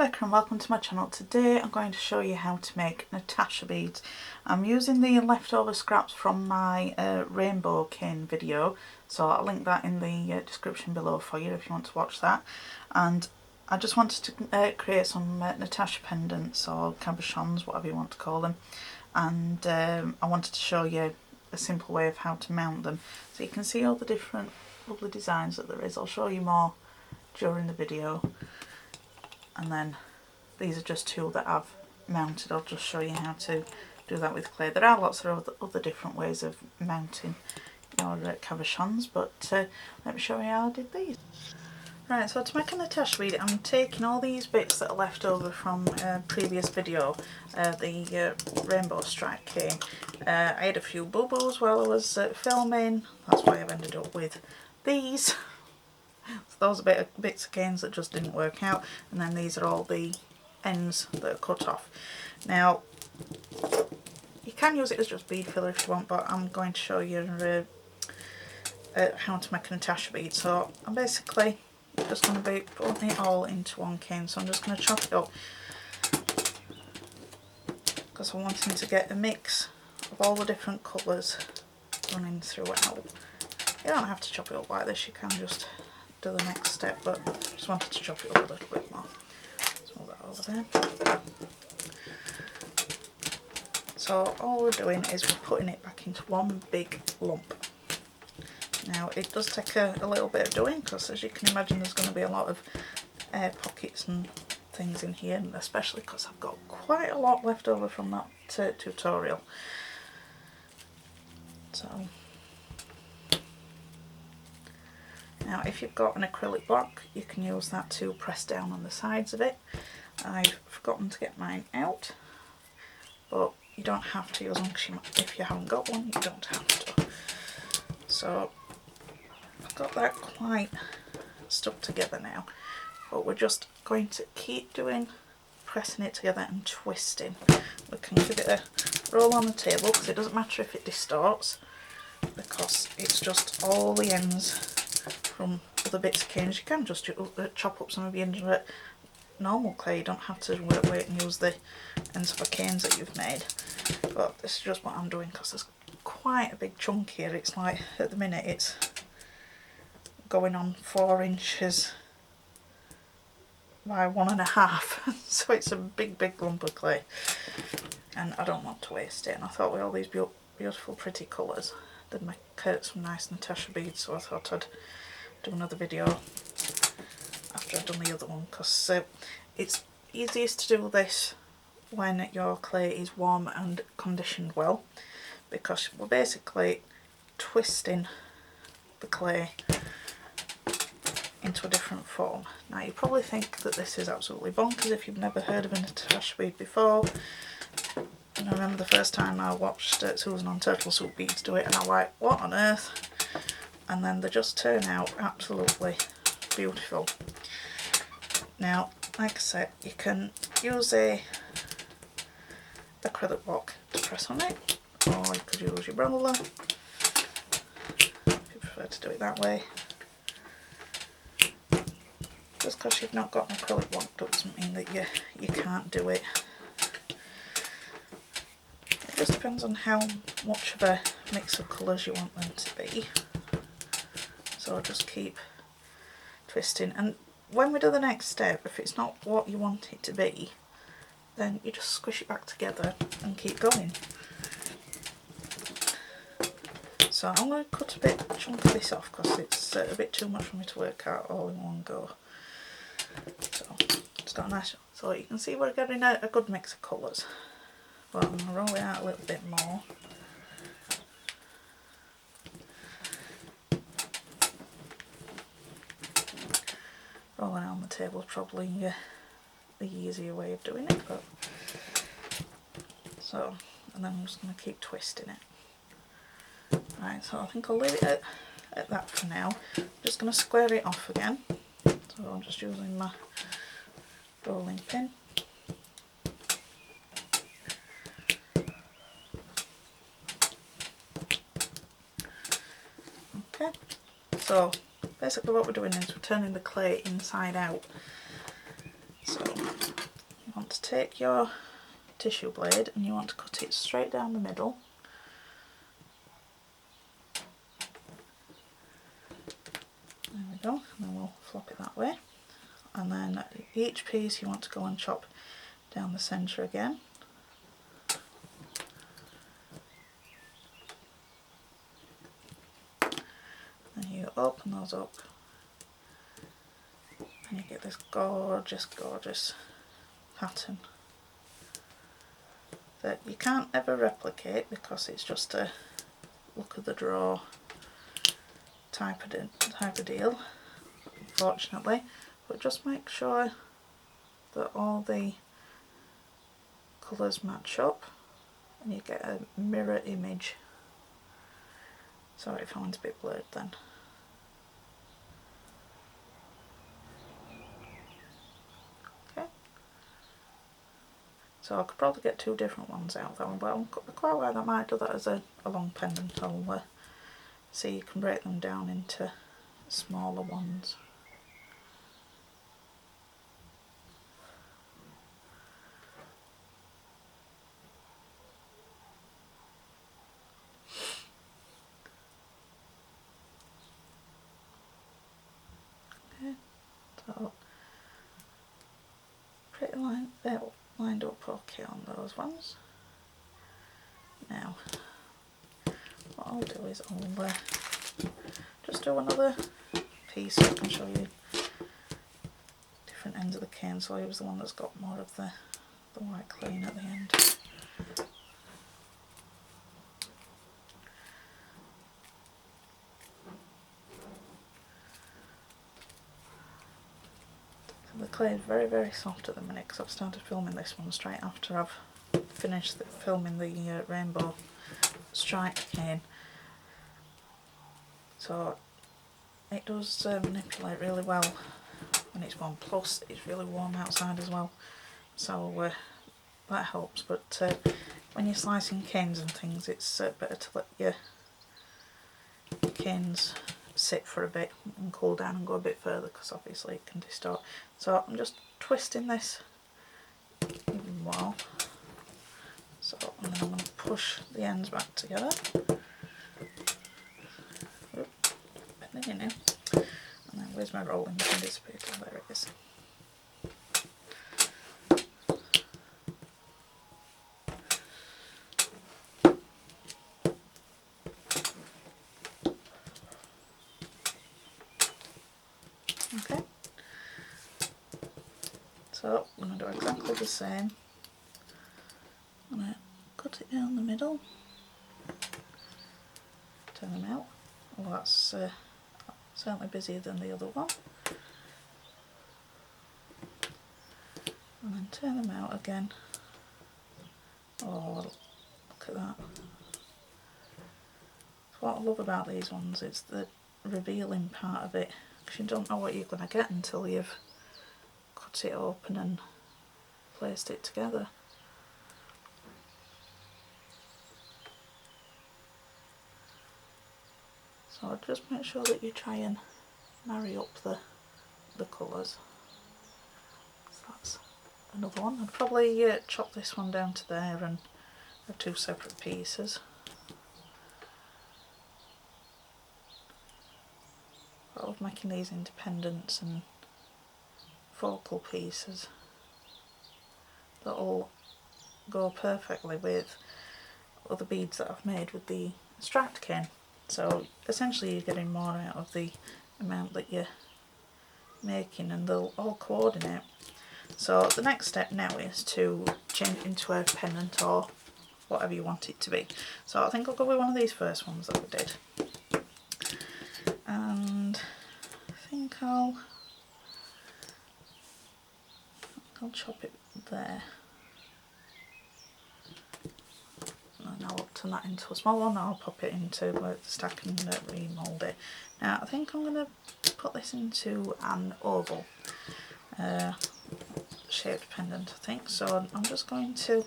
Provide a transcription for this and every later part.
Becca and welcome to my channel. Today I'm going to show you how to make Natasha beads. I'm using the leftover scraps from my rainbow cane video, so I'll link that in the description below for you if you want to watch that. And I just wanted to create some Natasha pendants or cabochons, whatever you want to call them, and I wanted to show you a simple way of how to mount them so you can see all the different lovely designs that there is. I'll show you more during the video. And then these are just two that I've mounted. I'll just show you how to do that with clay. There are lots of other different ways of mounting your cabochons, but let me show you how I did these. Right, so to make a Natasha bead, I'm taking all these bits that are left over from a previous video, the rainbow stripe cane. I had a few bubbles while I was filming, that's why I've ended up with these. So those are bits of canes that just didn't work out, and then these are all the ends that are cut off. Now, you can use it as just bead filler if you want, but I'm going to show you how to make a Natasha bead. So I'm basically just going to be putting it all into one cane, so I'm just going to chop it up because I'm wanting to get a mix of all the different colours running throughout. You don't have to chop it up like this, you can just do the next step, but I just wanted to chop it up a little bit more. Let's move that over there. So all we're doing is we're putting it back into one big lump. Now it does take a little bit of doing because, as you can imagine, there's going to be a lot of air pockets and things in here, and especially because I've got quite a lot left over from that tutorial. So now if you've got an acrylic block, you can use that to press down on the sides of it. I've forgotten to get mine out, but you don't have to use them if you haven't got one, you don't have to. So I've got that quite stuck together now, but we're just going to keep pressing it together and twisting. We can give it a roll on the table because it doesn't matter if it distorts, because it's just all the ends from other bits of canes. You can just chop up some of your ends with normal clay, you don't have to wait and use the ends of the canes that you've made. But this is just what I'm doing because there's quite a big chunk here. It's like, at the minute it's going on 4 inches by 1.5, so it's a big lump of clay, and I don't want to waste it. And I thought with all these beautiful pretty colours they'd make some nice Natasha beads, so I thought I'd do another video after I've done the other one, because it's easiest to do this when your clay is warm and conditioned well, because we're basically twisting the clay into a different form. Now you probably think that this is absolutely bonkers if you've never heard of a Natasha bead before. And I remember the first time I watched Susan on Turtle Soup Beads do it, and I'm like, what on earth? And then they just turn out absolutely beautiful. Now, like I said, you can use a acrylic block to press on it, or you could use your roller if you prefer to do it that way. Just because you've not got an acrylic block doesn't mean that you can't do it. It just depends on how much of a mix of colours you want them to be. So I'll just keep twisting, and when we do the next step, if it's not what you want it to be, then you just squish it back together and keep going. So I'm going to cut a chunk of this off because it's a bit too much for me to work out all in one go. So it's got a nice, so you can see we're getting a good mix of colours. But I'm going to roll it out a little bit more. Rolling it on the table is probably the easier way of doing it, but so, and then I'm just going to keep twisting it. Right, so I think I'll leave it at that for now. I'm just going to square it off again, so I'm just using my rolling pin. Okay, so basically what we're doing is we're turning the clay inside out. So to take your tissue blade and you want to cut it straight down the middle. There we go, and then we'll flop it that way. And then each piece you want to go and chop down the centre again. Then you open those up and you get this gorgeous, gorgeous pattern that you can't ever replicate because it's just a look of the draw type of deal, unfortunately. But just make sure that all the colours match up and you get a mirror image. Sorry if I went a bit blurred then. Okay. So I could probably get two different ones out of that one, but I'm quite aware that I might do that as a long pendant. I'll see you can break them down into smaller ones. So, pretty lined up okay on those ones. Now, what I'll do is I'll just do another piece so I can show you different ends of the cane. So I use the one that's got more of the white clean at the end. The clay is very, very soft at the minute because I've started filming this one straight after I've finished filming the rainbow striped cane. So it does manipulate really well when it's warm, plus it's really warm outside as well, so that helps. But when you're slicing canes and things, it's better to let your canes sit for a bit and cool down and go a bit further, because obviously it can distort. So I'm just twisting this even more. So, and then I'm going to push the ends back together. Oop, bending in now. And then where's my rolling pin disappeared? Oh, there it is. Okay. So I'm going to do exactly the same. I'm going to cut it down the middle, turn them out. Well, that's certainly busier than the other one. And then turn them out again. Oh, look at that. What I love about these ones is the revealing part of it, because you don't know what you're going to get until you've cut it open and placed it together. So just make sure that you try and marry up the colours. So that's another one. I'd probably chop this one down to there and have two separate pieces. I love making these independents and focal pieces that'll go perfectly with other beads that I've made with the striped cane. So essentially you're getting more out of the amount that you're making, and they'll all coordinate. So the next step now is to change it into a pendant or whatever you want it to be. So I think I'll go with one of these first ones that we did. And I think I'll chop it there. And I'll turn that into a small one. I'll pop it into the stack and remould it. Now I think I'm going to put this into an oval shaped pendant, I think. So I'm just going to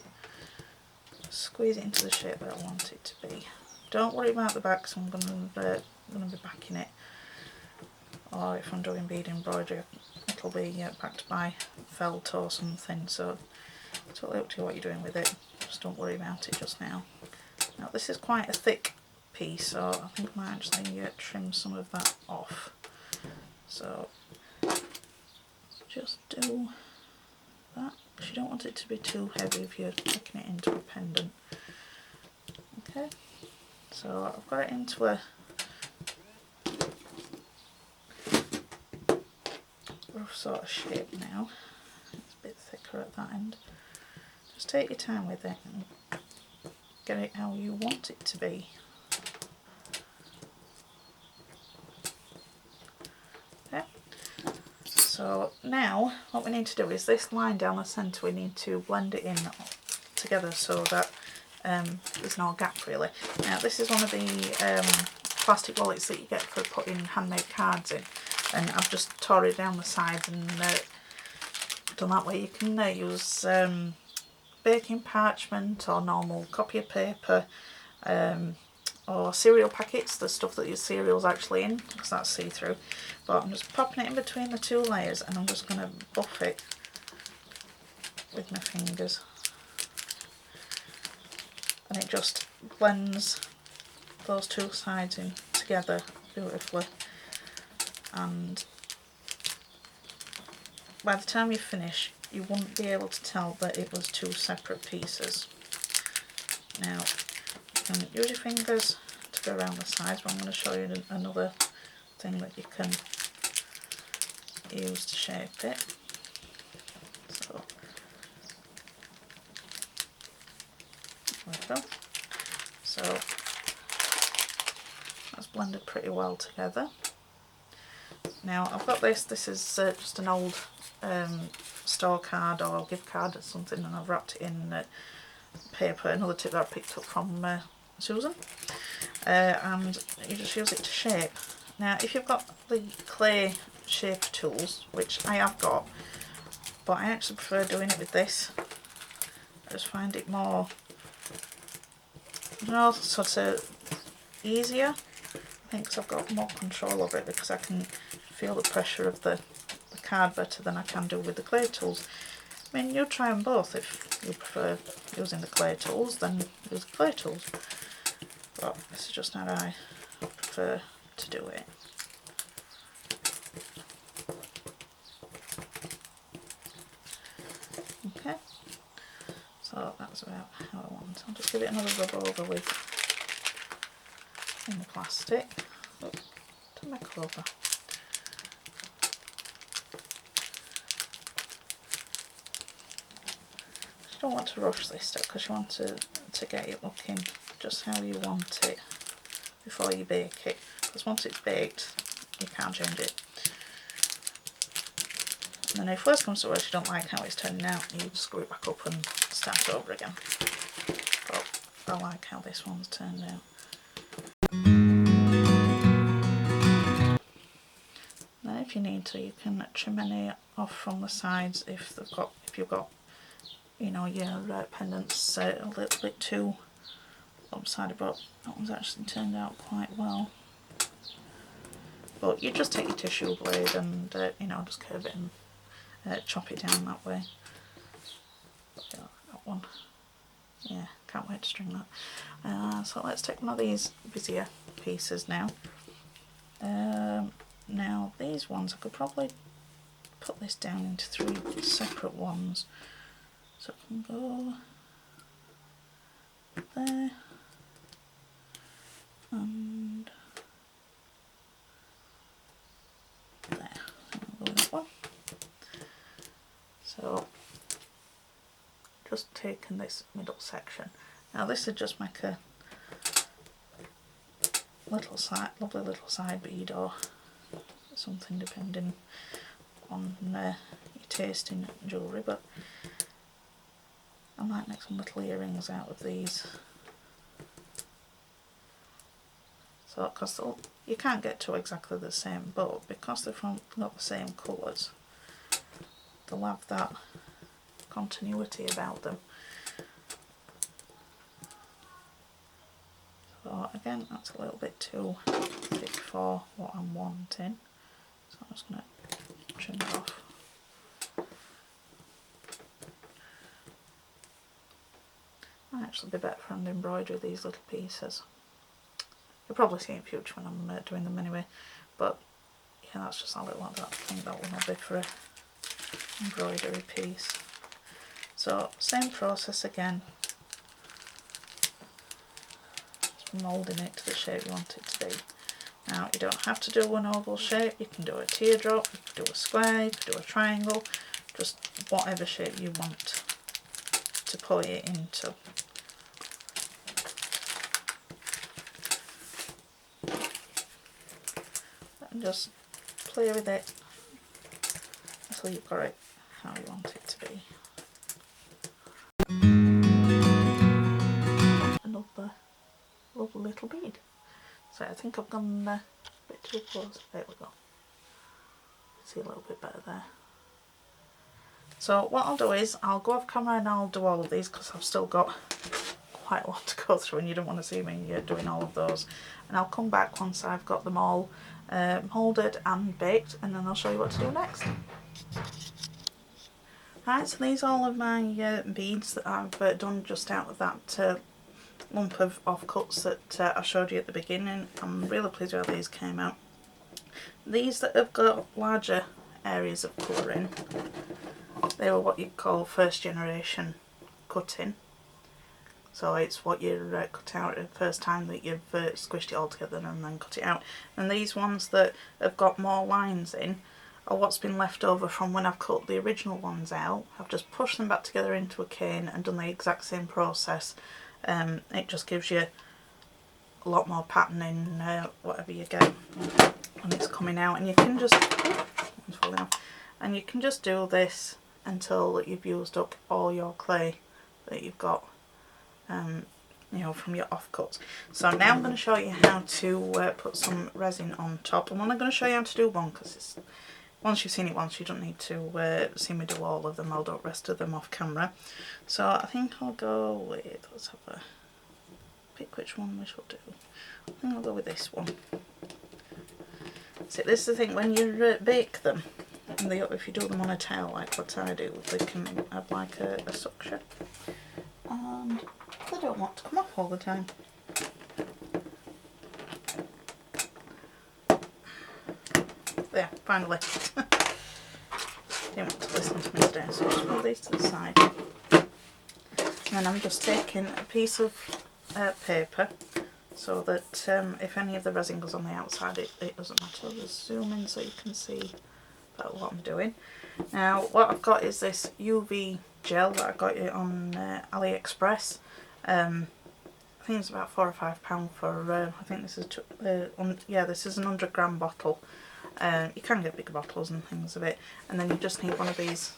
squeeze it into the shape that I want it to be. Don't worry about the back, so I'm going to be backing it. Or if I'm doing bead embroidery, it'll be backed by felt or something. So totally up to you what you're doing with it, just don't worry about it just now. Now this is quite a thick piece, so I think I might actually trim some of that off. So just do that, because you don't want it to be too heavy if you're making it into a pendant. Okay, so I've got it into a rough sort of shape now. It's a bit thicker at that end. Just take your time with it and get it how you want it to be. Okay, so now what we need to do is this line down the centre, we need to blend it in together so that there's no gap really. Now this is one of the plastic wallets that you get for putting handmade cards in, and I've just tore it down the sides and done that way. You can use baking parchment or normal copy paper, or cereal packets, the stuff that your cereal's actually in, because that's see-through. But I'm just popping it in between the two layers and I'm just going to buff it with my fingers. And it just blends those two sides in together beautifully. And by the time you finish, you wouldn't be able to tell that it was two separate pieces. Now, you can use your fingers to go around the sides, but I'm going to show you another thing that you can use to shape it. So, there we go. So, that's blended pretty well together. Now I've got this is just an old store card or gift card or something, and I've wrapped it in paper, another tip that I picked up from Susan, and you just use it to shape. Now if you've got the clay shape tools, which I have got, but I actually prefer doing it with this. I just find it more, you know, sort of easier. I think 'cause I've got more control over it, because I can feel the pressure of the card better than I can do with the clay tools. I mean, you try them both. If you prefer using the clay tools, then use the clay tools. But this is just how I prefer to do it. Okay, so that's about how I want. I'll just give it another rub over with in the plastic. Oh, to my cover. You don't want to rush this step, because you want to get it looking just how you want it before you bake it, because once it's baked you can't change it. And then if worst comes to worst, you don't like how it's turning out, you just screw it back up and start over again. But I like how this one's turned out. Then if you need to, you can trim any off from the sides if you've got, you know, your pendants a little bit too lopsided, but that one's actually turned out quite well. But you just take your tissue blade and you know, just curve it and chop it down that way. But, yeah, that one, yeah, can't wait to string that. So let's take one of these busier pieces now. Now these ones, I could probably put this down into 3 separate ones. So I can go there and there. I'll go with that one. So just taking this middle section. Now this would just make a little side, lovely little side bead or something, depending on your taste in jewellery, but I might make some little earrings out of these. So, because you can't get two exactly the same, but because they've got the same colours, they'll have that continuity about them. So again, that's a little bit too thick for what I'm wanting, so I'm just going to trim it off. Might actually be better for an embroidery, these little pieces. You'll probably see in future when I'm doing them anyway, but yeah, that's just how it like that. I think that one will be for an embroidery piece. So same process again, just moulding it to the shape you want it to be. Now you don't have to do an oval shape, you can do a teardrop, you can do a square, you can do a triangle, just whatever shape you want to put it into. And just play with it until you've got it how you want it to be. Another lovely little bead. So I think I've gone a bit too close. There we go. See a little bit better there. So what I'll do is I'll go off camera and I'll do all of these because I've still got quite a lot to go through and you don't want to see me doing all of those. And I'll come back once I've got them all moulded and baked, and then I'll show you what to do next. Right, so these are all of my beads that I've done just out of that lump of offcuts that I showed you at the beginning. I'm really pleased with how these came out. These that have got larger areas of colouring, they were what you'd call first generation cutting. So it's what you cut out the first time that you've squished it all together and then cut it out. And these ones that have got more lines in are what's been left over from when I've cut the original ones out. I've just pushed them back together into a cane and done the exact same process. It just gives you a lot more pattern in whatever you get when it's coming out. And you can just, it's falling off, and you can just do this until you've used up all your clay that you've got. You know, from your offcuts. So now I'm going to show you how to put some resin on top. I'm only going to show you how to do one because once you've seen it once, you don't need to see me do all of them. I'll do the rest of them off camera. So I think I'll go with, let's have a pick which one we shall do. I think I'll go with this one. See, this is the thing, when you bake them, and if you do them on a towel like what I do, they can have like a suction. And they don't want to come off all the time. There, finally. Didn't want to listen to me today, so I'll just put these to the side. And then I'm just taking a piece of paper so that if any of the resin goes on the outside, it doesn't matter. I'll just zoom in so you can see about what I'm doing. Now, what I've got is this UV gel that I got it on AliExpress. I think it's about £4 or £5 for. I think this is this is an 100g bottle. You can get bigger bottles and things of it, and then you just need one of these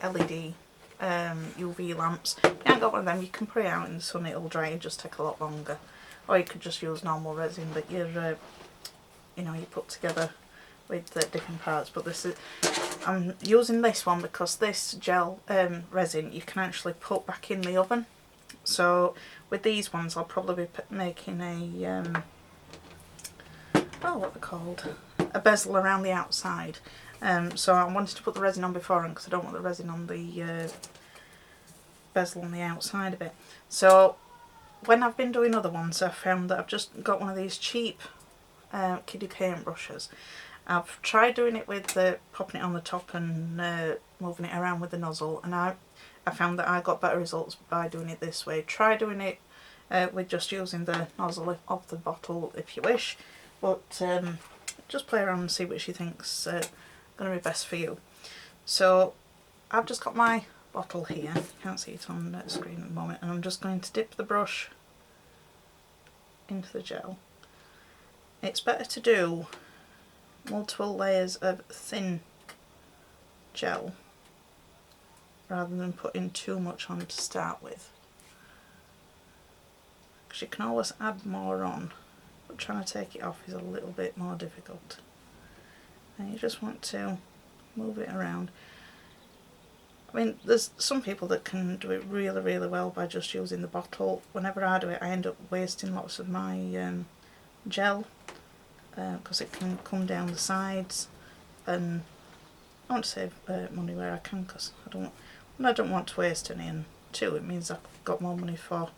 LED UV lamps. If you haven't got one of them, you can put it out in the sun. It'll dry. It'll just take a lot longer, or you could just use normal resin that you put together with the different parts. But this is, I'm using this one because this gel resin you can actually put back in the oven. So with these ones I'll probably be making a what they're called, a bezel around the outside. So I wanted to put the resin on beforehand because I don't want the resin on the bezel on the outside of it. So when I've been doing other ones, I've found that I've just got one of these cheap kiddie paint brushes. I've tried doing it with popping it on the top and moving it around with the nozzle, and I found that I got better results by doing it this way. Try doing it with just using the nozzle of the bottle if you wish, but just play around and see which you think's going to be best for you. So I've just got my bottle here, you can't see it on the screen at the moment, and I'm just going to dip the brush into the gel. It's better to do multiple layers of thin gel rather than putting too much on to start with, because you can always add more on, but trying to take it off is a little bit more difficult. And you just want to move it around. I mean, there's some people that can do it really, really well by just using the bottle. Whenever I do it, I end up wasting lots of my gel because it can come down the sides, and I want to save money where I can, because I don't want to waste any and too. It means I've got more money for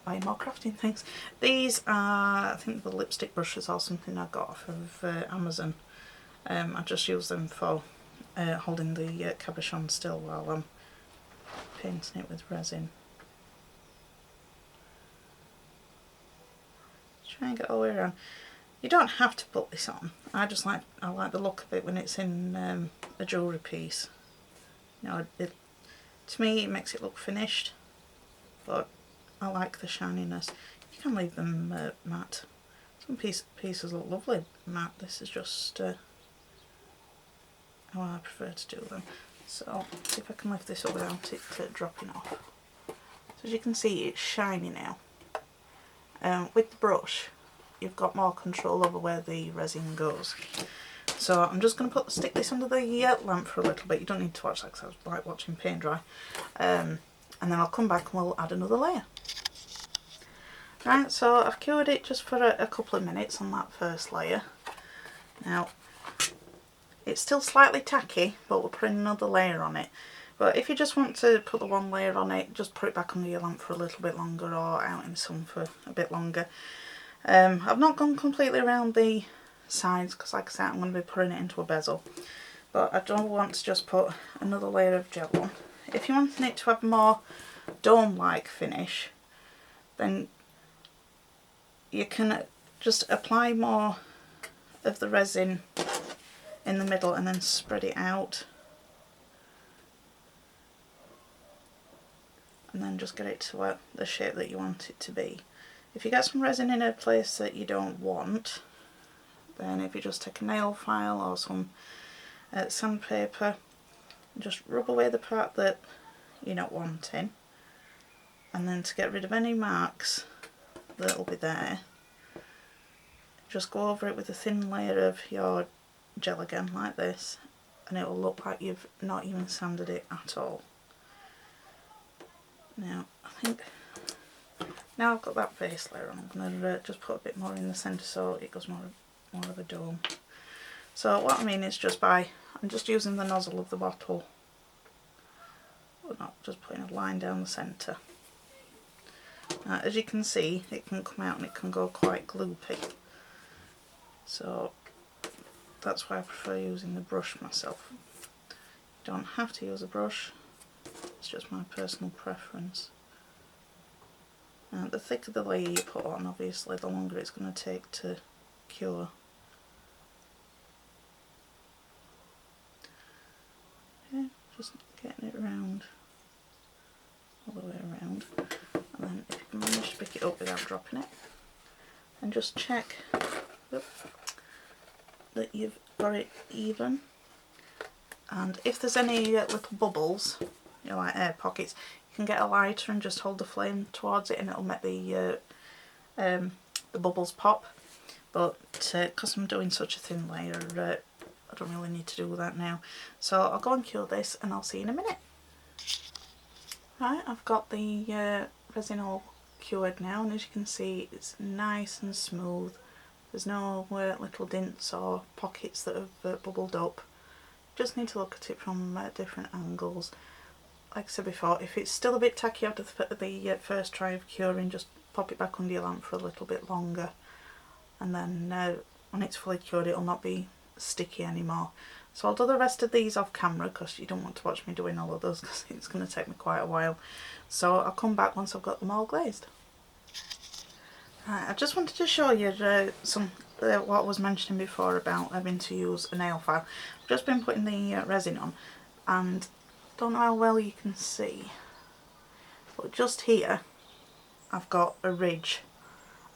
buying more crafting things. These are, I think, the lipstick brushes or something I got off of Amazon. I just use them for holding the cabochon still while I'm painting it with resin. Try and get all the way around. You don't have to put this on. I like the look of it when it's in a jewellery piece. You know, to me it makes it look finished, but I like the shininess. You can leave them matte. Some pieces look lovely matte. This is just how I prefer to do them. So see if I can lift this up without it dropping off. So as you can see, it's shiny now. With the brush, you've got more control over where the resin goes. So I'm just going to stick this under the lamp for a little bit. You don't need to watch that because I like watching paint dry. And then I'll come back and we'll add another layer. Right, so I've cured it just for a couple of minutes on that first layer. Now, it's still slightly tacky, but we're putting another layer on it. But if you just want to put the one layer on it, just put it back under your lamp for a little bit longer or out in the sun for a bit longer. I've not gone completely around the sides because, like I said, I'm going to be putting it into a bezel. But I don't want to just put another layer of gel on. If you want it to have more dome-like finish, then you can just apply more of the resin in the middle and then spread it out. And then just get it to the shape that you want it to be. If you get some resin in a place that you don't want, then if you just take a nail file or some sandpaper, and just rub away the part that you're not wanting, and then to get rid of any marks that'll be there, just go over it with a thin layer of your gel again like this, and it will look like you've not even sanded it at all. Now I think now I've got that base layer on, I'm going to just put a bit more in the centre so it goes more of a dome. So what I mean is I'm just using the nozzle of the bottle, but not just putting a line down the centre. As you can see, it can come out and it can go quite gloopy. So that's why I prefer using the brush myself. You don't have to use a brush, it's just my personal preference. The thicker the layer you put on, obviously, the longer it's going to take to cure. Okay, just getting it around, all the way around, and then if you can manage to pick it up without dropping it, and just check that you've got it even. And if there's any little bubbles, you know, like air pockets, you can get a lighter and just hold the flame towards it and it'll make the bubbles pop. But because I'm doing such a thin layer, I don't really need to do that now. So I'll go and cure this and I'll see you in a minute. Right, I've got the resin all cured now, and as you can see it's nice and smooth. There's no little dints or pockets that have bubbled up. Just need to look at it from different angles. Like I said before, if it's still a bit tacky after the first try of curing, just pop it back under your lamp for a little bit longer, and then when it's fully cured it'll not be sticky anymore. So I'll do the rest of these off camera because you don't want to watch me doing all of those because it's going to take me quite a while. So I'll come back once I've got them all glazed. Right, I just wanted to show you what I was mentioning before about having to use a nail file. I've just been putting the resin on, and don't know how well you can see, but just here I've got a ridge,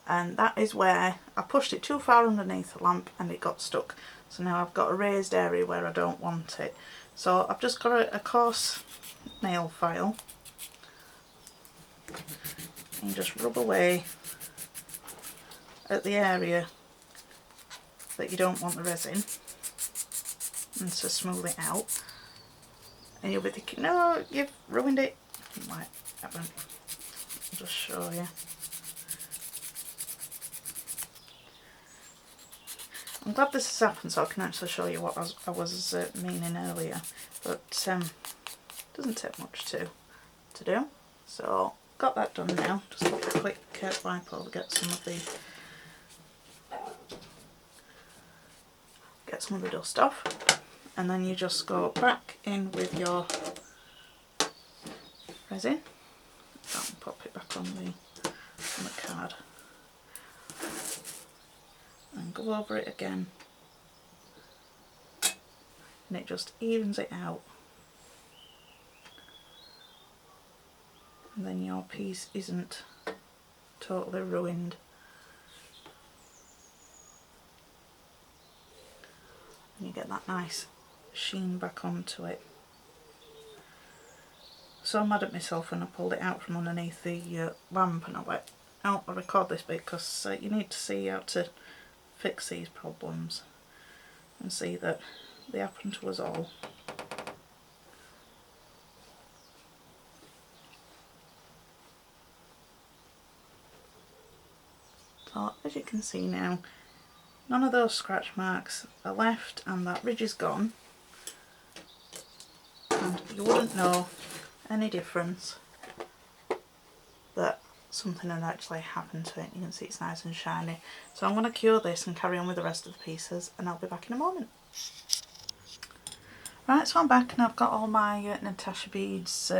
and that is where I pushed it too far underneath the lamp and it got stuck. So now I've got a raised area where I don't want it. So I've just got a coarse nail file, and you just rub away at the area that you don't want the resin and to smooth it out. And you'll be thinking, no, you've ruined it. Right, haven't. I'll just show you. I'm glad this has happened so I can actually show you what I was meaning earlier. But Doesn't take much to do. So got that done now. Just give it a quick wipe over, get some of the dust off, and then you just go back in with your resin. And pop it back on the card and go over it again, and it just evens it out, and then your piece isn't totally ruined. And you get that nice sheen back onto it. So mad at myself when I pulled it out from underneath the lamp, and I went, oh, I'll record this bit because you need to see how to fix these problems and see that they happen to us all. So as you can see now, none of those scratch marks are left, and that ridge is gone, and you wouldn't know any difference that something had actually happened to it. You can see it's nice and shiny. So I'm going to cure this and carry on with the rest of the pieces, and I'll be back in a moment. Right, so I'm back and I've got all my Natasha beads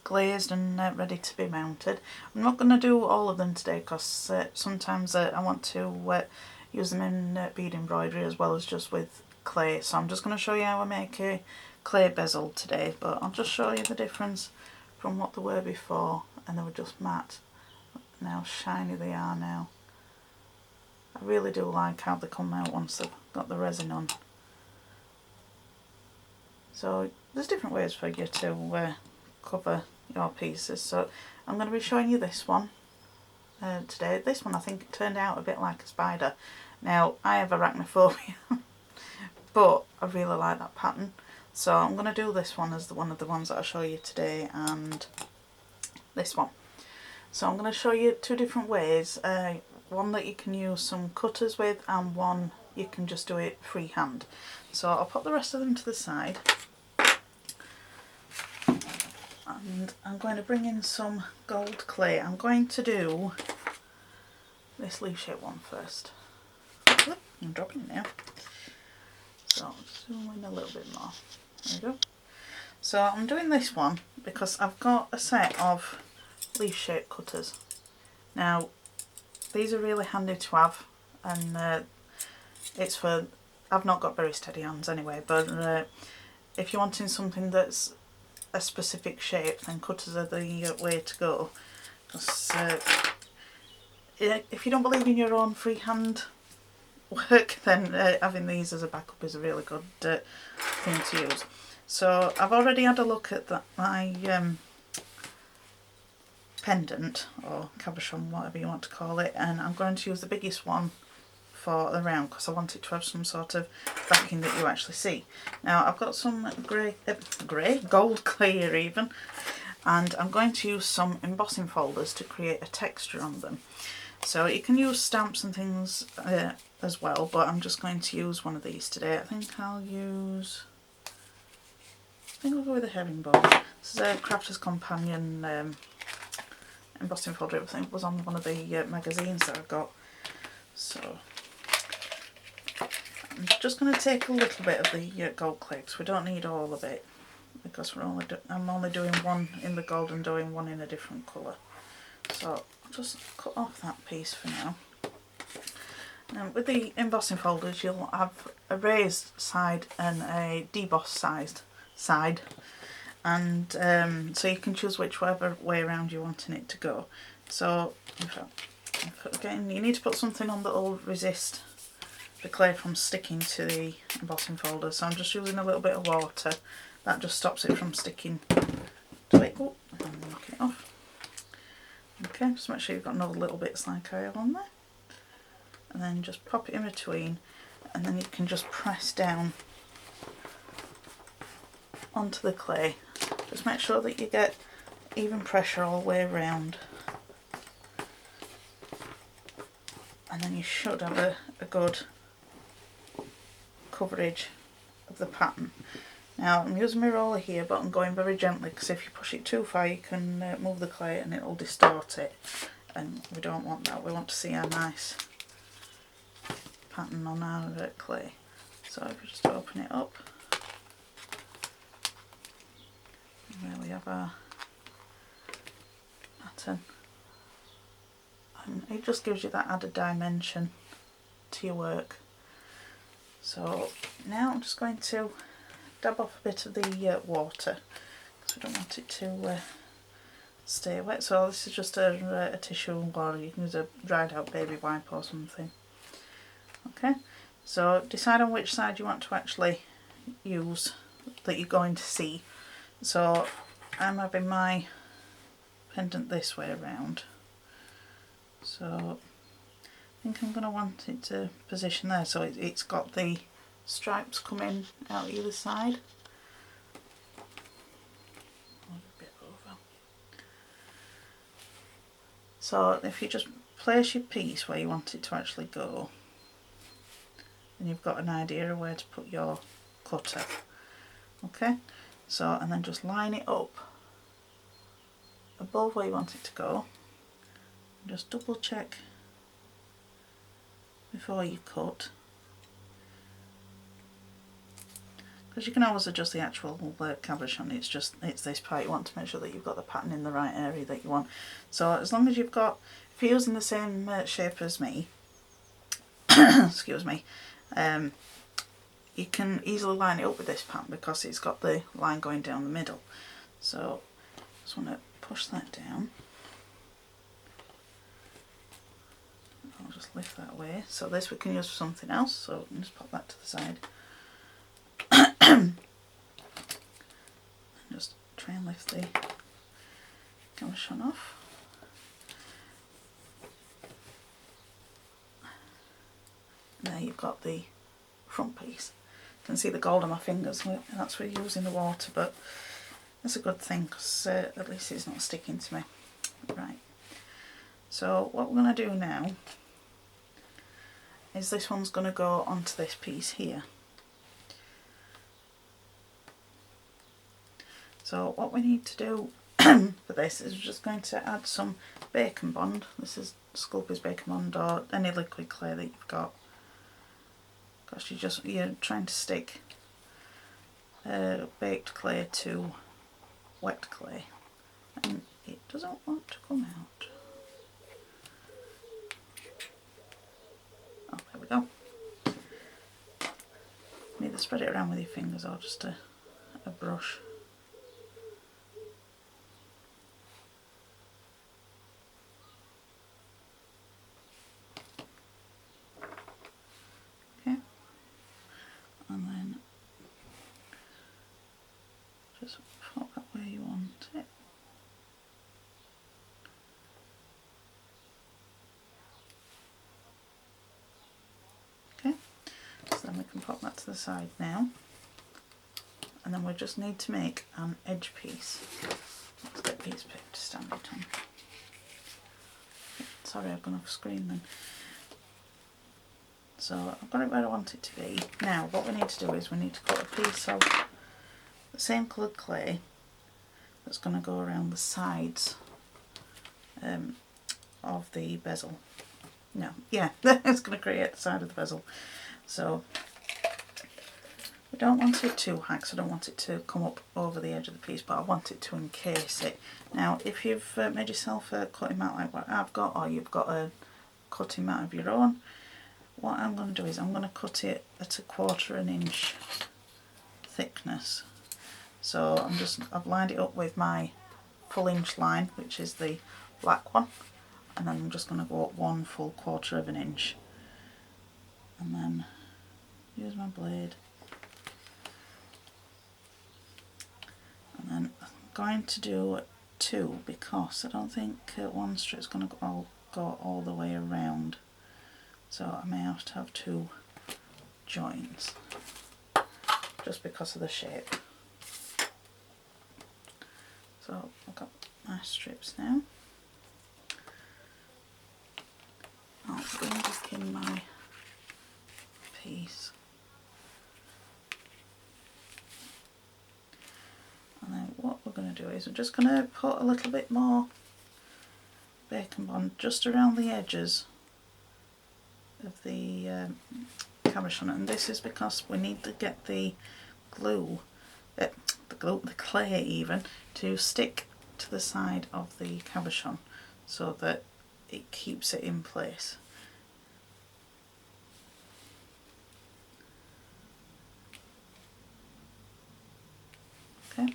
glazed and ready to be mounted. I'm not going to do all of them today because sometimes I want to use them in bead embroidery as well as just with clay. So I'm just going to show you how I make a clay bezel today, but I'll just show you the difference from what they were before, and they were just matte, and how shiny they are now. I really do like how they come out once they've got the resin on. So there's different ways for you to cover your pieces. So I'm going to be showing you this one today. This one I think turned out a bit like a spider. Now I have arachnophobia but I really like that pattern, so I'm going to do this one as one of the ones that I show you today, and this one. So I'm going to show you two different ways, one that you can use some cutters with and one you can just do it freehand. So I'll put the rest of them to the side, and I'm going to bring in some gold clay. I'm going to do this leaf shape one first. I'm dropping it now. So zoom in a little bit more. There we go. So I'm doing this one because I've got a set of leaf shape cutters. Now these are really handy to have, and it's for, I've not got very steady hands anyway, but if you're wanting something that's a specific shape, then cutters are the way to go. Because if you don't believe in your own freehand work, then having these as a backup is a really good thing to use. So I've already had a look at my pendant, or cabochon, whatever you want to call it, and I'm going to use the biggest one for the round because I want it to have some sort of backing that you actually see. Now I've got some gold clay here even, and I'm going to use some embossing folders to create a texture on them. So you can use stamps and things as well, but I'm just going to use one of these today. I think I'll go with a herringbone. This is a Crafter's Companion embossing folder. I think it was on one of the magazines that I got. So I'm just going to take a little bit of the gold clay because we don't need all of it, because I'm only doing one in the gold and doing one in a different colour. So I'll just cut off that piece for now. With the embossing folders you'll have a raised side and a debossed side, and so you can choose whichever way around you're wanting it to go. So again, you need to put something on that will resist the clay from sticking to the embossing folder. So I'm just using a little bit of water. That just stops it from sticking to it. Oh, and knock it off. Okay, just make sure you've got no little bits like I have on there. And then just pop it in between, and then you can just press down onto the clay. Just make sure that you get even pressure all the way around, and then you should have a good coverage of the pattern. Now I'm using my roller here, but I'm going very gently because if you push it too far you can move the clay and it'll distort it, and we don't want that. We want to see our nice pattern on our clay. So if we just open it up, there we have our pattern, and it just gives you that added dimension to your work. So now I'm just going to dab off a bit of the water because we don't want it to stay wet. So this is just a tissue, or you can use a dried out baby wipe or something. Okay, so decide on which side you want to actually use that you're going to see. So I'm having my pendant this way around, so I think I'm going to want it to position there so it's got the stripes coming out either side. A bit over. So if you just place your piece where you want it to actually go, then you've got an idea of where to put your cutter. Okay, so and then just line it up above where you want it to go. Just double check before you cut, because you can always adjust the actual cabochon. It's this part you want to make sure that you've got the pattern in the right area that you want. So as long as you've got, if you're using the same shape as me, excuse me, you can easily line it up with this pattern because it's got the line going down the middle. So just want to push that down. I'll just lift that away. So this we can use for something else, so we can just pop that to the side. And just try and lift the cabochon off. And there you've got the front piece. You can see the gold on my fingers, and that's where you're using the water, but that's a good thing because at least it's not sticking to me. Right, so what we're going to do now is this one's going to go onto this piece here. So what we need to do for this is we're just going to add some bacon bond. This is Sculpey's bacon bond, or any liquid clay that you've got, because you're trying to stick baked clay to wet clay and it doesn't want to come out. Oh, there we go. You either spread it around with your fingers or just a brush. Okay, and then just pop that where you want it. Okay, so then we can pop that to the side now, and then we just need to make an edge piece. Let's get a piece of paper to stand it on. Sorry, I've gone off screen then. So I've got it where I want it to be. Now what we need to do is we need to cut a piece of the same coloured clay that's going to go around the sides of the bezel. No, yeah, it's going to create the side of the bezel. So we don't want it too high because I don't want it to come up over the edge of the piece, but I want it to encase it. Now if you've made yourself a cutting mat like what I've got, or you've got a cutting mat of your own, what I'm going to do is I'm going to cut it at 1/4 inch thickness. So I've lined it up with my full inch line, which is the black one, and then I'm just going to go up 1 full 1/4 inch, and then use my blade, and then I'm going to do 2 because I don't think one strip's going to go all the way around, so I may have to have 2 joins just because of the shape. So I've got my strips now. I'll bring back in my piece. is we're just going to put a little bit more bacon bond just around the edges of the cabochon, and this is because we need to get the clay even, to stick to the side of the cabochon so that it keeps it in place. Okay,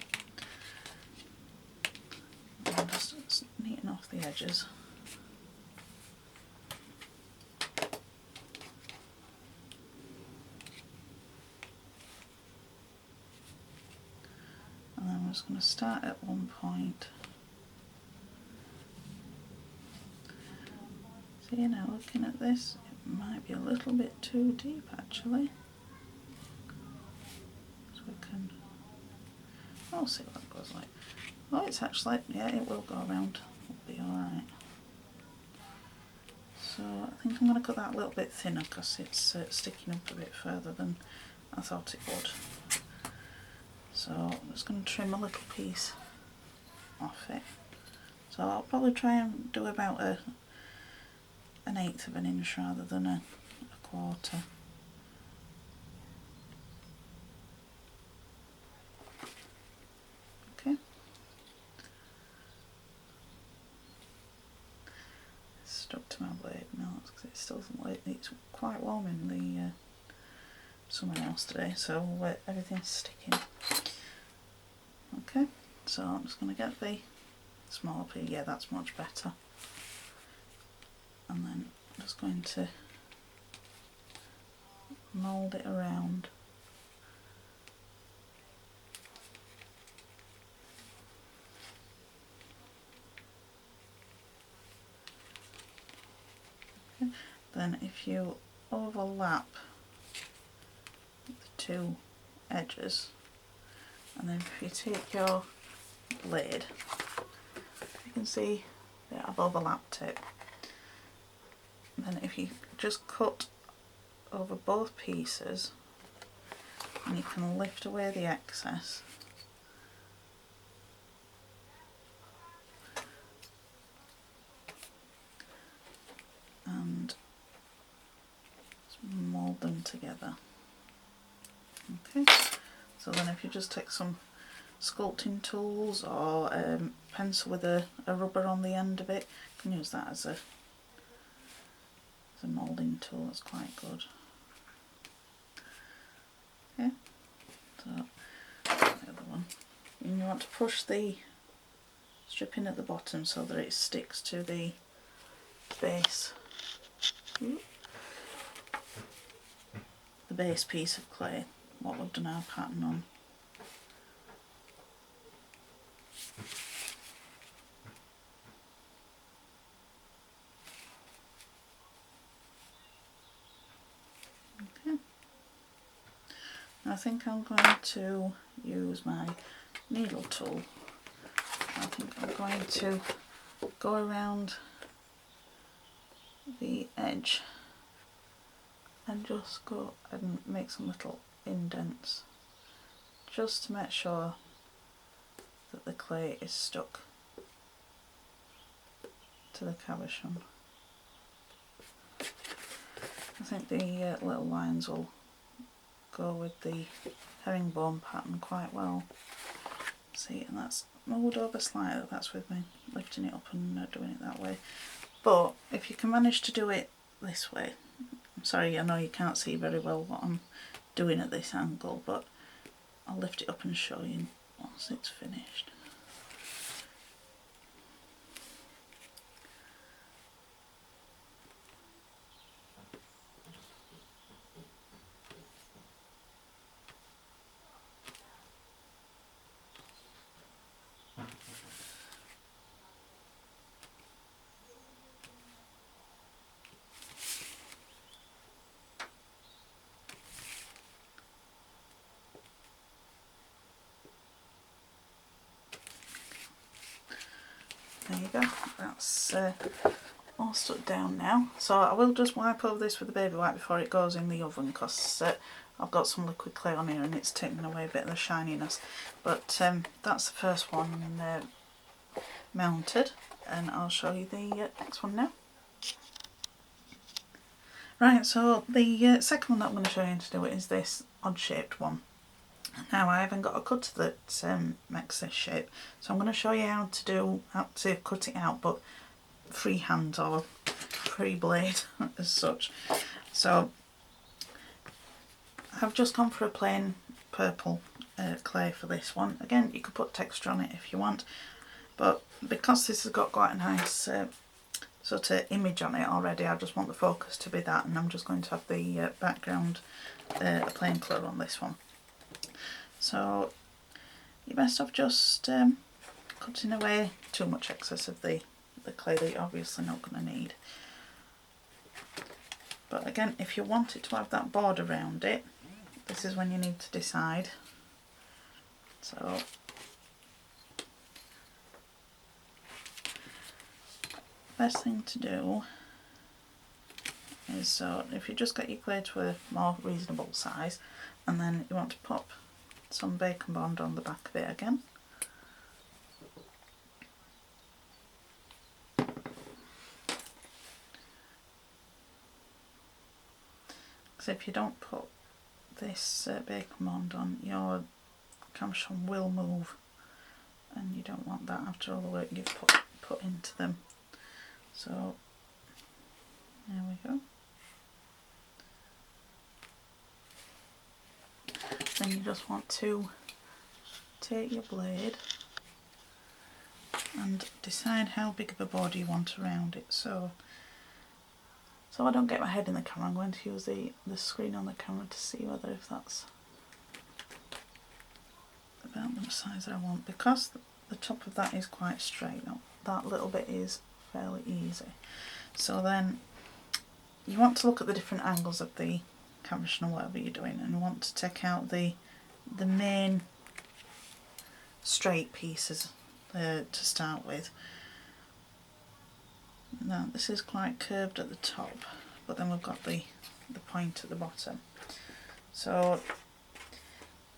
and just neaten off the edges. And then we're just going to start at one point. See, now looking at this, it might be a little bit too deep actually. So we can, I'll see what it goes like. Oh, it's actually, yeah, it will go around. It'll be alright. So I think I'm going to cut that a little bit thinner because it's sticking up a bit further than I thought it would. So I'm just going to trim a little piece off it. So I'll probably try and do about an 1/8 of an inch rather than a 1/4. Okay. It's stuck to my blade now because it still doesn't like, it's quite warm in the summer house today, so everything's sticking. Okay, so I'm just going to get the smaller piece, yeah, that's much better. And then I'm just going to mould it around. Okay. Then if you overlap the two edges, and then if you take your blade, you can see that I've overlapped it. And then if you just cut over both pieces, and you can lift away the excess, and mould them together. Okay, so then if you just take some sculpting tools or pencil with a rubber on the end of it, you can use that as a moulding tool. That's quite good. Okay, so the other one, and you want to push the strip in at the bottom so that it sticks to the base, the base piece of clay, what we've done our pattern on. Okay. I think I'm going to use my needle tool. I think I'm going to go around the edge and just go and make some little indents just to make sure that the clay is stuck to the cabochon. I think the little lines will go with the herringbone pattern quite well. See, and that's moved over slightly, that's with me lifting it up and doing it that way. But if you can manage to do it this way, I'm sorry, I know you can't see very well what I'm doing at this angle, but I'll lift it up and show you once it's finished. There you go, that's all stuck down now. So I will just wipe over this with a baby wipe before it goes in the oven, because I've got some liquid clay on here and it's taking away a bit of the shininess. But that's the first one mounted, and I'll show you the next one now. Right, so the second one that I'm going to show you how to do it is this odd shaped one. Now I haven't got a cutter that makes this shape, so I'm going to show you how to cut it out, but freehand or free blade as such. So I've just gone for a plain purple clay for this one. Again, you could put texture on it if you want, but because this has got quite a nice sort of image on it already, I just want the focus to be that, and I'm just going to have the background a plain colour on this one. So you're best off just cutting away too much excess of the clay that you're obviously not going to need. But again, if you want it to have that border around it, this is when you need to decide. So best thing to do is, so if you just get your clay to a more reasonable size, and then you want to pop some bacon bond on the back of it again. Because if you don't put this bacon bond on, your camshon will move, and you don't want that after all the work you've put into them. So there we go. Then you just want to take your blade and decide how big of a border you want around it. So I don't get my head in the camera, I'm going to use the screen on the camera to see whether if that's about the size I want, because the top of that is quite straight. Now that little bit is fairly easy. So then you want to look at the different angles of the camshon or whatever you're doing, and you want to take out the main straight pieces to start with. Now this is quite curved at the top, but then we've got the point at the bottom. So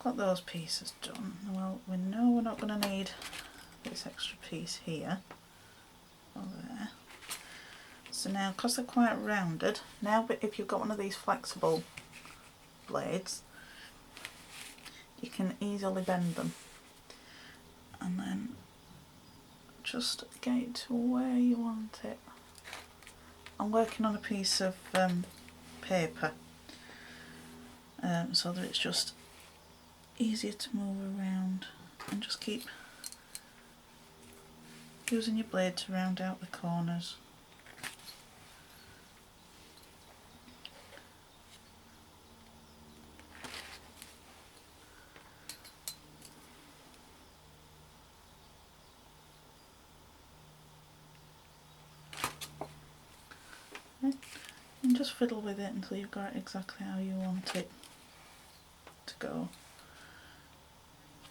got those pieces done. Well, we know we're not going to need this extra piece here or there. So now, because they're quite rounded, now if you've got one of these flexible blades, you can easily bend them, and then just get it to where you want it. I'm working on a piece of paper, so that it's just easier to move around, and just keep using your blade to round out the corners. And just fiddle with it until you've got it exactly how you want it to go.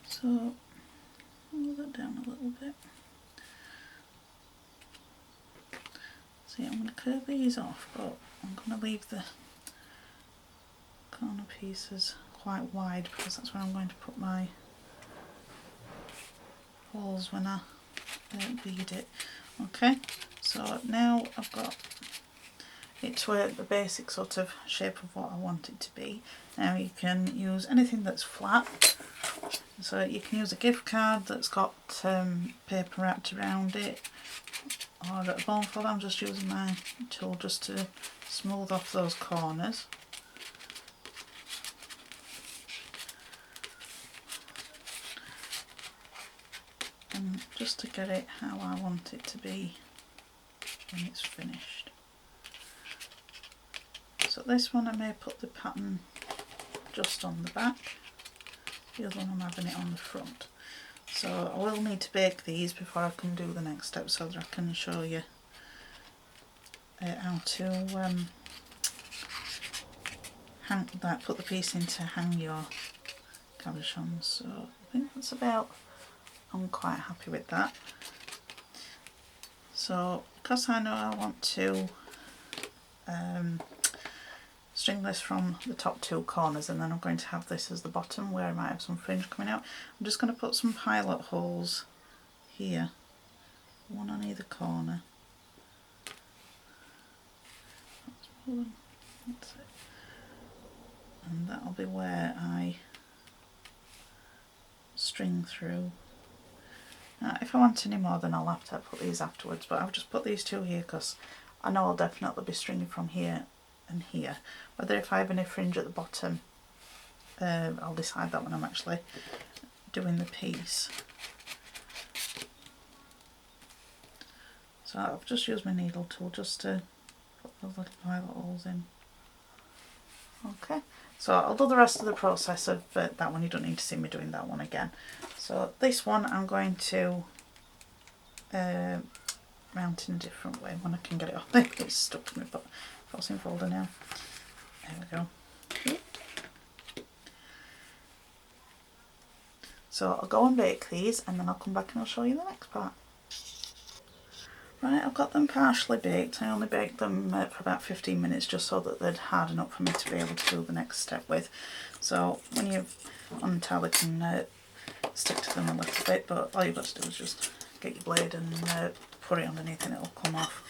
So move that down a little bit. See, I'm going to curve these off, but I'm going to leave the corner pieces quite wide, because that's where I'm going to put my holes when I bead it. Okay, so now I've got it to the basic sort of shape of what I want it to be. Now you can use anything that's flat, so you can use a gift card that's got paper wrapped around it, or a bone fold. I'm just using my tool just to smooth off those corners. And just to get it how I want it to be when it's finished. So this one I may put the pattern just on the back, the other one I'm having it on the front. So I will need to bake these before I can do the next step, so that I can show you how to put the piece in to hang your cabochons. So I think that's about, I'm quite happy with that. So because I know I want to string this from the top two corners, and then I'm going to have this as the bottom where I might have some fringe coming out. I'm just going to put some pilot holes here, one on either corner. That's it. And that'll be where I string through. Now, if I want any more, then I'll have to put these afterwards, but I've just put these two here because I know I'll definitely be stringing from here and here. Whether if I have any fringe at the bottom, I'll decide that when I'm actually doing the piece. So I've just used my needle tool just to put those little pilot holes in. Okay, so I'll do the rest of the process of that one. You don't need to see me doing that one again. So this one I'm going to mount in a different way when I can get it off. It's stuck to my forcing folder now. There we go. So I'll go and bake these, and then I'll come back and I'll show you the next part. Right, I've got them partially baked. I only baked them for about 15 minutes just so that they'd harden up for me to be able to do the next step with. So when you untie, you can stick to them a little bit, but all you've got to do is just get your blade and put it underneath and it'll come off.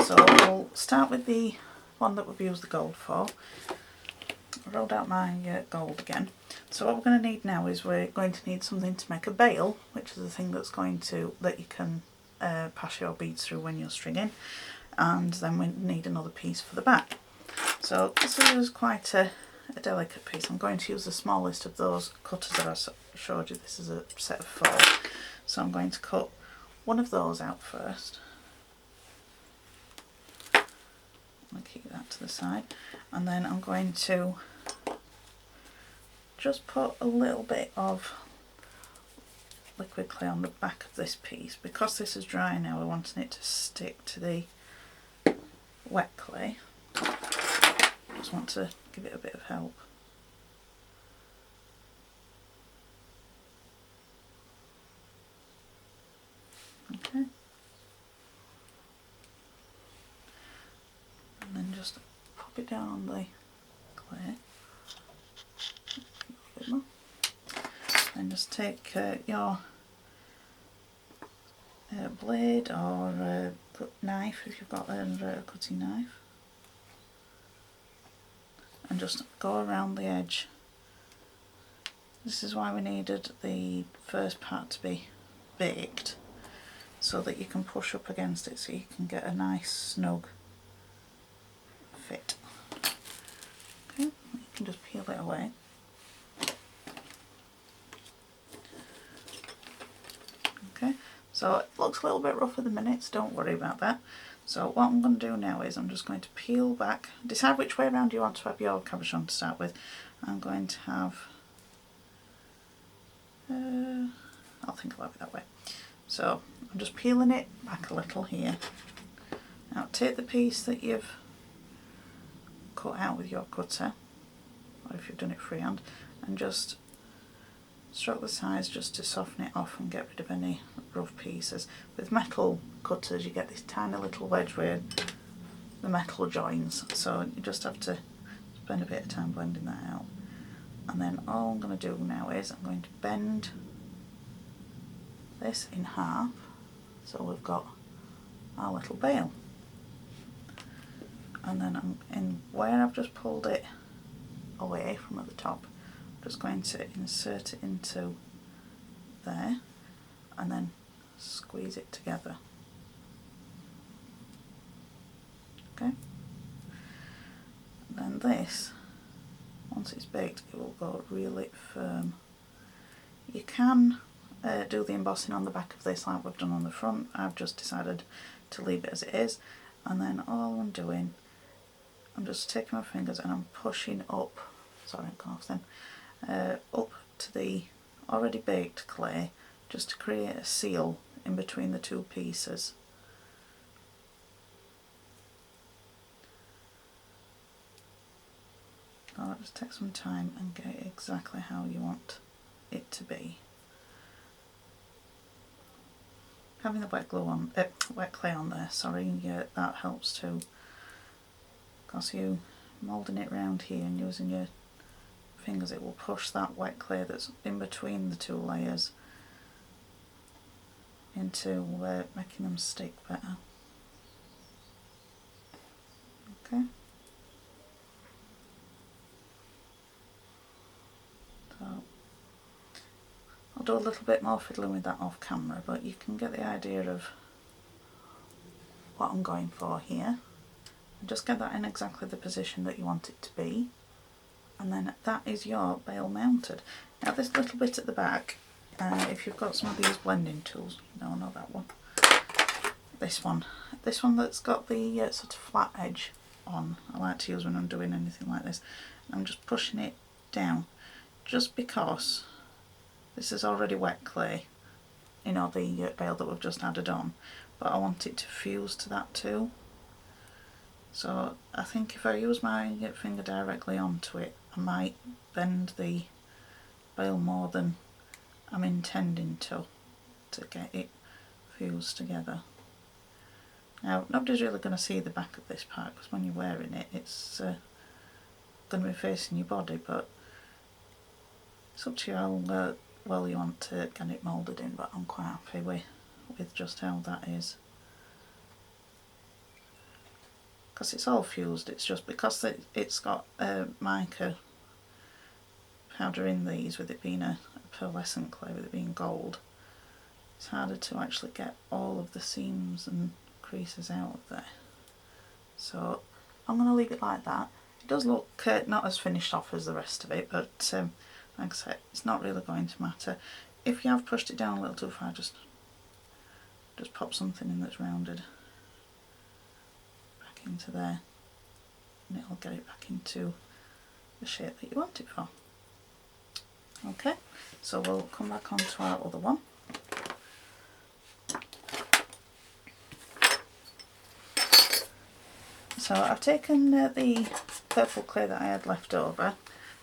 So we'll start with the one that we've used the gold for. I rolled out my gold again. So what we're going to need now is we're going to need something to make a bail, which is the thing that's going to, that you can pass your beads through when you're stringing, and then we need another piece for the back. So this is quite a delicate piece. I'm going to use the smallest of those cutters that I showed you. This is a set of 4, so I'm going to cut one of those out first. I'll keep that to the side, and then I'm going to just put a little bit of liquid clay on the back of this piece. Because this is dry now, we're wanting it to stick to the wet clay. Just want to give it a bit of help. Okay. And then just pop it down on the clay. A bit more. And just take your blade or knife, if you've got a cutting knife, and just go around the edge. This is why we needed the first part to be baked, so that you can push up against it so you can get a nice snug fit. Okay, you can just peel it away. Okay, so it looks a little bit rough at the minute, don't worry about that. So what I'm going to do now is I'm just going to peel back, decide which way around you want to have your cabochon to start with. I'm going to have, I think I'll have it that way. So I'm just peeling it back a little here. Now take the piece that you've cut out with your cutter, or if you've done it freehand, and just stroke the sides just to soften it off and get rid of any rough pieces. With metal cutters you get this tiny little wedge where the metal joins, so you just have to spend a bit of time blending that out. And then all I'm going to do now is I'm going to bend this in half, so we've got our little bail. And then I'm in where I've just pulled it away from at the top, I'm just going to insert it into there and then squeeze it together. Okay. And then this, once it's baked, it will go really firm. You can do the embossing on the back of this like we've done on the front. I've just decided to leave it as it is, and then all I'm doing, I'm just taking my fingers and I'm pushing up, sorry, I've gone off then, up to the already baked clay, just to create a seal in between the two pieces. Now just take some time and get it exactly how you want it to be. having the wet clay on there, sorry, that helps too, because you moulding it round here and using your fingers, it will push that wet clay that's in between the two layers into making them stick better. Okay. So I'll do a little bit more fiddling with that off camera, but you can get the idea of what I'm going for here. And just get that in exactly the position that you want it to be, and then that is your bale mounted. Now this little bit at the back, if you've got some of these blending tools, no, not that one, this one that's got the sort of flat edge on, I like to use when I'm doing anything like this. I'm just pushing it down, just because this is already wet clay, you know, the bale that we've just added on, but I want it to fuse to that too. So I think if I use my finger directly onto it, I might bend the bale more than I'm intending to get it fused together. Now nobody's really going to see the back of this part, because when you're wearing it, it's going to be facing your body, but it's up to you how well you want to get it moulded in, but I'm quite happy with just how that is. Because it's all fused, it's just because it's got mica powder in these, with it being a pearlescent clay, with it being gold, it's harder to actually get all of the seams and creases out of there. So I'm going to leave it like that. It does look not as finished off as the rest of it, but like I said, it's not really going to matter. If you have pushed it down a little too far, just pop something in that's rounded back into there, and it'll get it back into the shape that you want it for. Okay, so we'll come back onto our other one. So I've taken the purple clay that I had left over,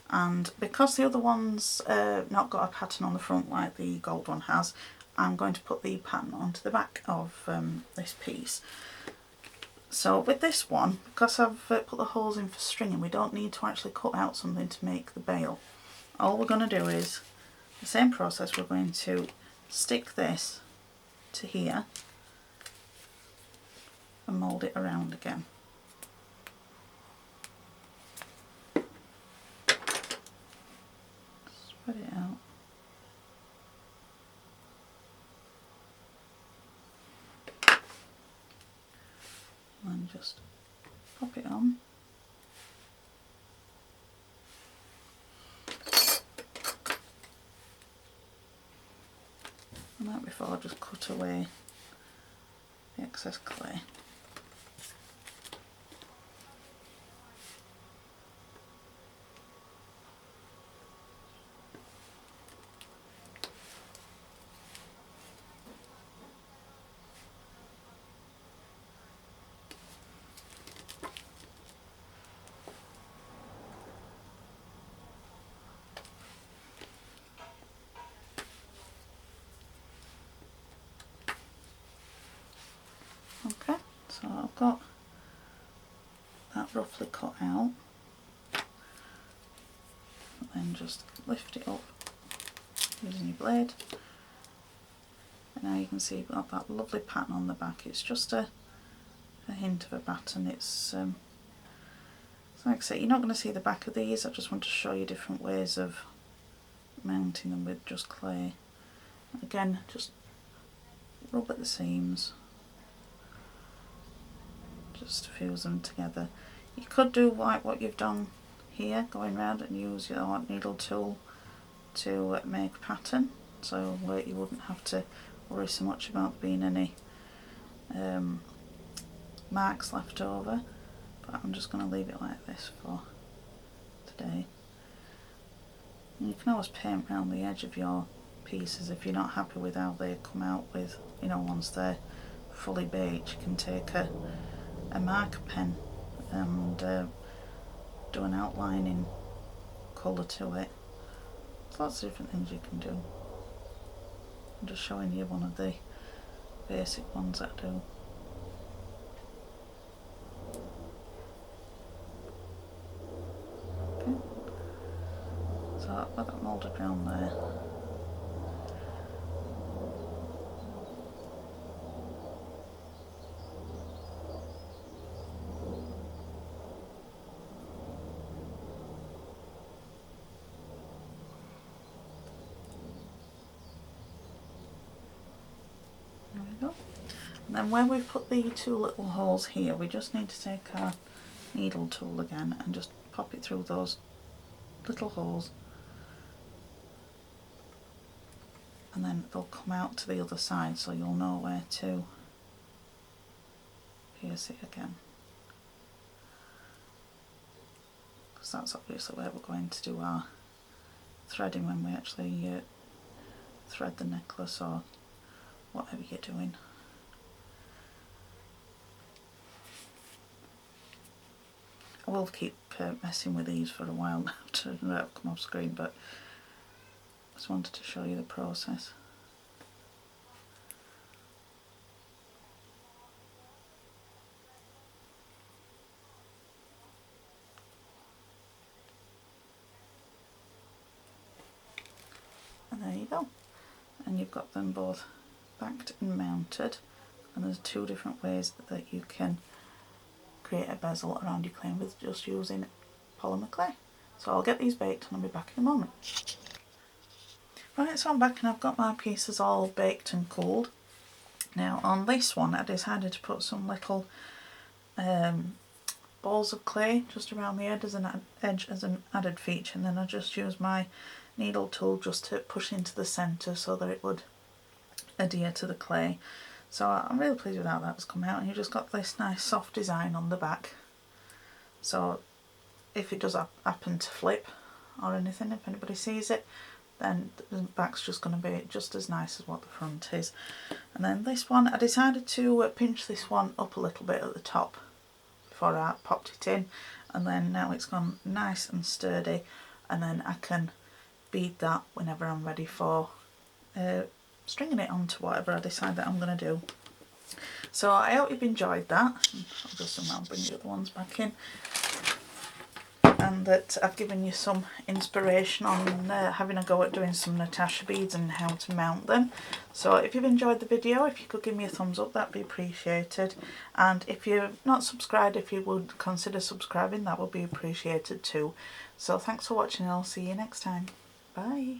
and because the other one's not got a pattern on the front like the gold one has, I'm going to put the pattern onto the back of this piece. So with this one, because I've put the holes in for stringing, we don't need to actually cut out something to make the bale. All we're going to do is the same process. We're going to stick this to here and mould it around again. Spread it out. And just pop it on. And like before, I'll just cut away the excess clay. Okay, so I've got that roughly cut out, and then just lift it up using your blade, and now you can see you've got that lovely pattern on the back. It's just a hint of a pattern. It's like I say, you're not going to see the back of these. I just want to show you different ways of mounting them with just clay. Again, just rub at the seams, just to fuse them together. You could do like what you've done here, going round and use your needle tool to make a pattern, so you wouldn't have to worry so much about being any marks left over, but I'm just going to leave it like this for today. And you can always paint around the edge of your pieces if you're not happy with how they come out with, you know, once they're fully baked. You can take a marker pen and do an outlining colour to it. There's lots of different things you can do. I'm just showing you one of the basic ones that do. Okay. So I've got that moulded around there. There we go. And then where we've put the two little holes here, we just need to take our needle tool again and just pop it through those little holes, and then they'll come out to the other side, so you'll know where to pierce it again, because that's obviously where we're going to do our threading when we actually thread the necklace or whatever you're doing. I will keep messing with these for a while now to come off screen, but I just wanted to show you the process. And there you go. And you've got them both backed and mounted, and there's two different ways that you can create a bezel around your clay with just using polymer clay. So I'll get these baked and I'll be back in a moment. Right, so I'm back and I've got my pieces all baked and cooled. Now on this one I decided to put some little balls of clay just around the edge as an added feature, and then I just used my needle tool just to push into the centre so that it would adhere to the clay. So I'm really pleased with how that's come out, and you just got this nice soft design on the back. So if it does happen to flip or anything, if anybody sees it, then the back's just going to be just as nice as what the front is. And then this one, I decided to pinch this one up a little bit at the top before I popped it in, and then now it's gone nice and sturdy, and then I can bead that whenever I'm ready for stringing it onto whatever I decide that I'm going to do. So I hope you've enjoyed that. I'll just somehow bring the other ones back in, and that I've given you some inspiration on having a go at doing some Natasha beads and how to mount them. So if you've enjoyed the video, if you could give me a thumbs up, that'd be appreciated, and if you're not subscribed, if you would consider subscribing, that would be appreciated too. So thanks for watching, and I'll see you next time. Bye.